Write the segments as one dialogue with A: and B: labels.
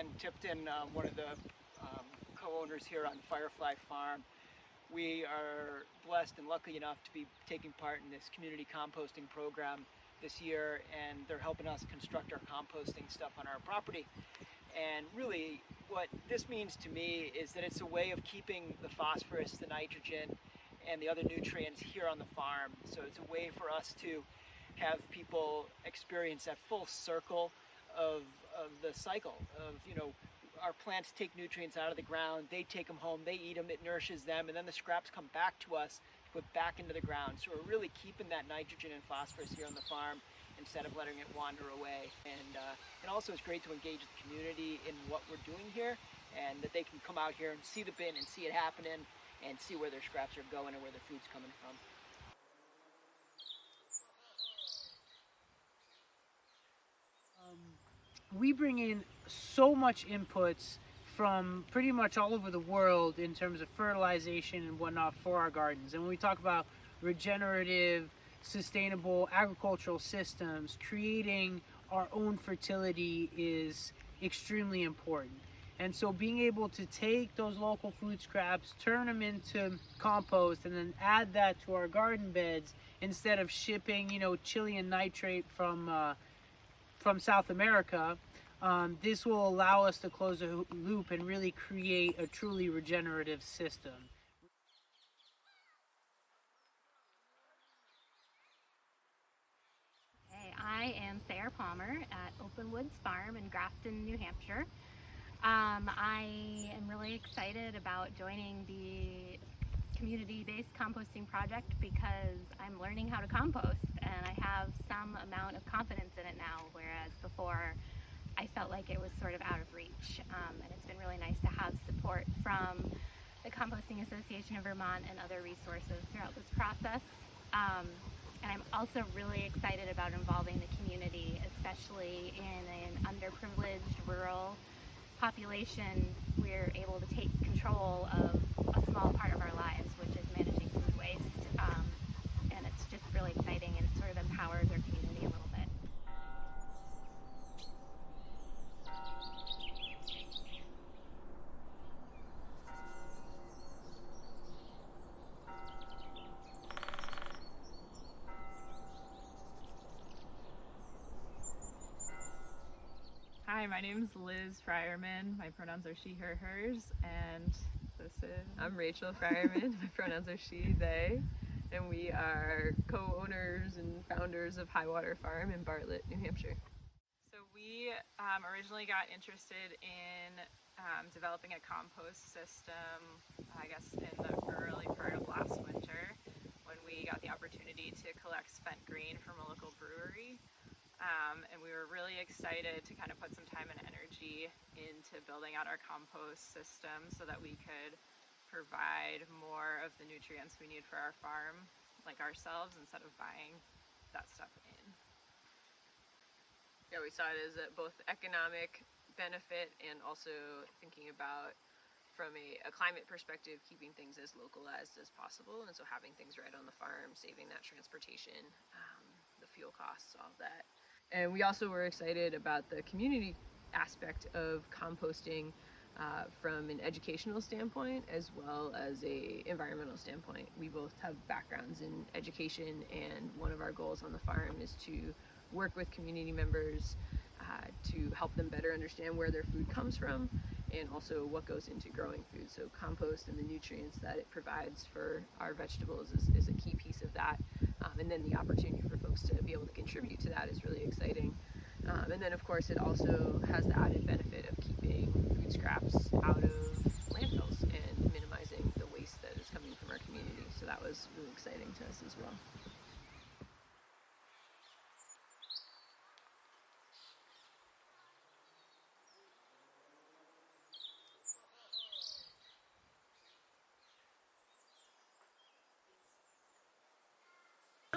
A: again, Tipton, one of the co-owners here on Firefly Farm. We are blessed and lucky enough to be taking part in this community composting program this year, and they're helping us construct our composting stuff on our property. And really what this means to me is that it's a way of keeping the phosphorus, the nitrogen, and the other nutrients here on the farm. So it's a way for us to have people experience that full circle of the cycle of, our plants take nutrients out of the ground, they take them home, they eat them, it nourishes them, and then the scraps come back to us to put back into the ground. So we're really keeping that nitrogen and phosphorus here on the farm instead of letting it wander away. And also it's great to engage the community in what we're doing here, and that they can come out here and see the bin and see it happening and see where their scraps are going and where their food's coming from.
B: We bring in so much inputs from pretty much all over the world in terms of fertilization and whatnot for our gardens. And when we talk about regenerative, sustainable agricultural systems, creating our own fertility is extremely important. And so being able to take those local food scraps, turn them into compost, and then add that to our garden beds instead of shipping, Chilean nitrate from South America, this will allow us to close the loop and really create a truly regenerative system.
C: Hey, I am Sarah Palmer at Open Woods Farm in Grafton, New Hampshire. I am really excited about joining the community-based composting project because I'm learning how to compost and I have some amount of confidence in it now, whereas before I felt like it was sort of out of reach. And it's been really nice to have support from the Composting Association of Vermont and other resources throughout this process. And I'm also really excited about involving the community, especially in an underprivileged rural population. We're able to take control of a small part of our lives, which is managing food waste, and it's just really exciting, and it sort of empowers our community a little bit.
D: Hi, my name is Liz Fryerman. My pronouns are she, her, hers, and I'm Rachel Fryerman. My pronouns are she, they, and we are co-owners and founders of Highwater Farm in Bartlett, New Hampshire. So we originally got interested in developing a compost system, I guess in the early part of last winter, when we got the opportunity to collect spent grain from a local brewery. And we were really excited to kind of put some time and energy into building out our compost system so that we could provide more of the nutrients we need for our farm, like ourselves, instead of buying that stuff in. Yeah, we saw it as both economic benefit and also thinking about from a climate perspective, keeping things as localized as possible, and so having things right on the farm, saving that transportation, the fuel costs, all of that. And we also were excited about the community aspect of composting from an educational standpoint as well as a environmental standpoint. We both have backgrounds in education, and one of our goals on the farm is to work with community members to help them better understand where their food comes from and also what goes into growing food. So compost and the nutrients that it provides for our vegetables is a key piece of that. And then the opportunity for folks to be able to contribute to that is really exciting. And then of course it also has the added benefit of keeping food scraps out of landfills and minimizing the waste that is coming from our community. So that was really exciting to us as well.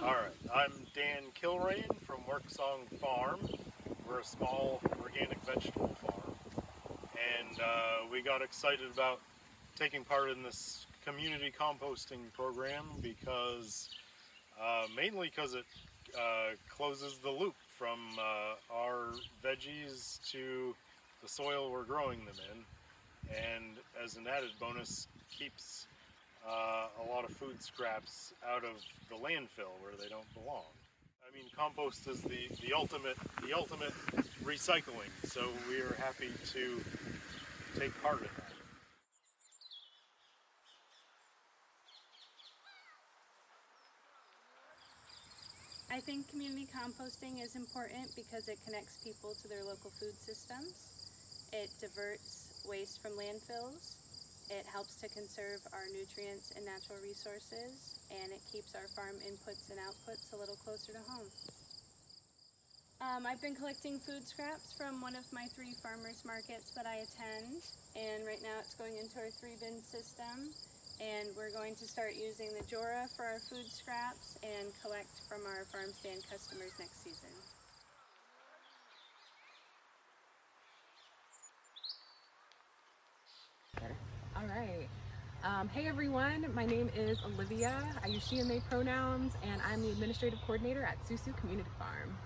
E: All right, I'm Dan Kilrain from Worksong Farm. We're a small organic vegetable farm, and we got excited about taking part in this community composting program because mainly because it closes the loop from our veggies to the soil we're growing them in, and as an added bonus, keeps a lot of food scraps out of the landfill where they don't belong. I mean, compost is the ultimate recycling, so we are happy to take part in that.
F: I think community composting is important because it connects people to their local food systems. It diverts waste from landfills. It helps to conserve our nutrients and natural resources, and it keeps our farm inputs and outputs a little closer to home. I've been collecting food scraps from one of my 3 farmers markets that I attend, and right now it's going into our 3-bin system, and we're going to start using the Jora for our food scraps and collect from our farm stand customers next season.
G: All right. Hey everyone, my name is Olivia. I use she and they pronouns, and I'm the administrative coordinator at SUSU Community Farm.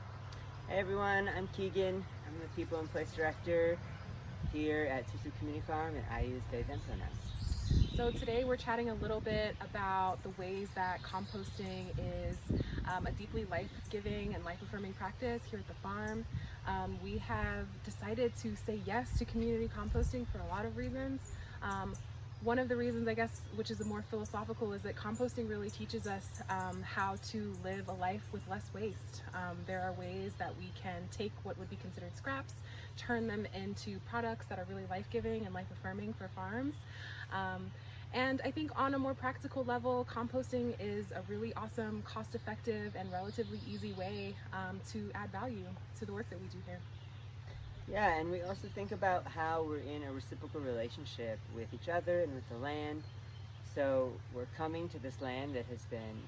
H: Hey everyone, I'm Keegan. I'm the People and Place Director here at SUSU Community Farm, and I use they, them pronouns.
G: So today we're chatting a little bit about the ways that composting is a deeply life-giving and life-affirming practice here at the farm. We have decided to say yes to community composting for a lot of reasons. One of the reasons, I guess, which is a more philosophical, is that composting really teaches us how to live a life with less waste. There are ways that we can take what would be considered scraps, turn them into products that are really life-giving and life-affirming for farms. And I think on a more practical level, composting is a really awesome, cost-effective, and relatively easy way to add value to the work that we do here.
H: Yeah, and we also think about how we're in a reciprocal relationship with each other and with the land. So we're coming to this land that has been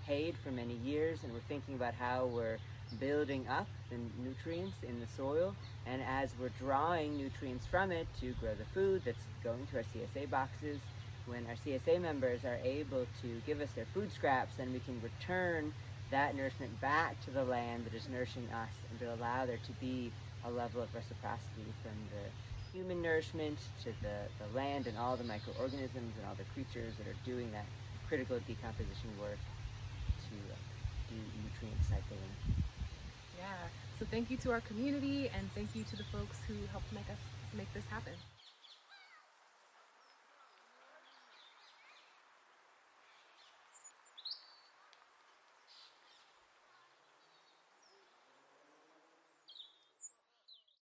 H: hayed for many years, and we're thinking about how we're building up the nutrients in the soil, and as we're drawing nutrients from it to grow the food that's going to our CSA boxes, when our CSA members are able to give us their food scraps, then we can return that nourishment back to the land that is nourishing us, and to allow there to be a level of reciprocity from the human nourishment to the land and all the microorganisms and all the creatures that are doing that critical decomposition work to do nutrient cycling.
G: Yeah, so thank you to our community, and thank you to the folks who helped make this happen.